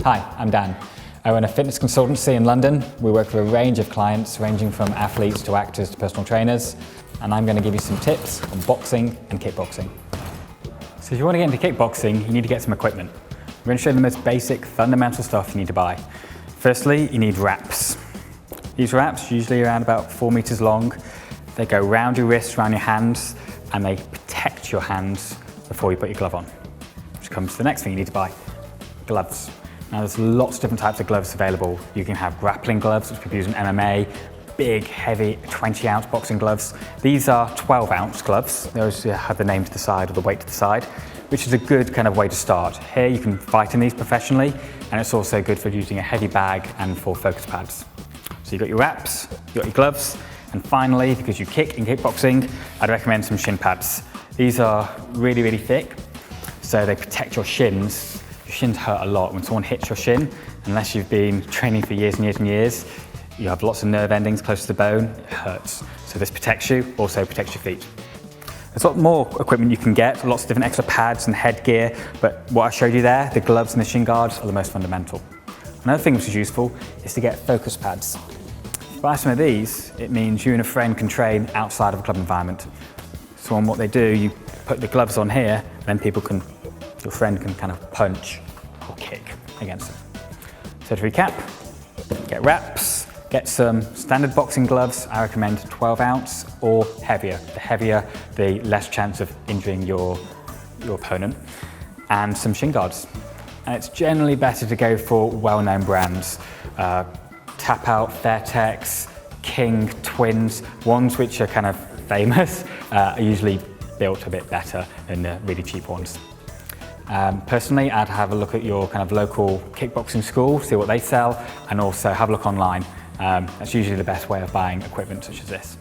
Hi, I'm Dan. I run a fitness consultancy in London. We work with a range of clients ranging from athletes to actors to personal trainers, and I'm going to give you some tips on boxing and kickboxing. So if you want to get into kickboxing, you need to get some equipment. I'm going to show you the most basic fundamental stuff you need to buy. Firstly, you need wraps. These wraps are usually around about 4 meters long. They go around your wrists, around your hands, and they protect your hands before you put your glove on. Which comes to the next thing you need to buy, gloves. Now there's lots of different types of gloves available. You can have grappling gloves, which people use in MMA, big, heavy 20-ounce boxing gloves. These are 12-ounce gloves. Those have the name to the side or the weight to the side, which is a good kind of way to start. Here you can fight in these professionally, and it's also good for using a heavy bag and for focus pads. So you've got your wraps, you've got your gloves, and finally, because you kick in kickboxing, I'd recommend some shin pads. These are really, really thick, so they protect your shins. Your shins hurt a lot when someone hits your shin. Unless you've been training for years and years and years, you have lots of nerve endings close to the bone, it hurts. So this protects you, also protects your feet. There's a lot more equipment you can get, lots of different extra pads and headgear, but what I showed you there, the gloves and the shin guards are the most fundamental. Another thing which is useful is to get focus pads. If you buy some of these, it means you and a friend can train outside of a club environment. So on what they do, you put the gloves on here, and then your friend can kind of punch or kick against them. So to recap, get wraps, get some standard boxing gloves. I recommend 12-ounce or heavier. The heavier, the less chance of injuring your opponent, and some shin guards. And it's generally better to go for well-known brands. Tap Out, Fairtex, King, Twins, ones which are kind of famous, are usually built a bit better than the really cheap ones. Personally, I'd have a look at your kind of local kickboxing school, see what they sell, and also have a look online. That's usually the best way of buying equipment such as this.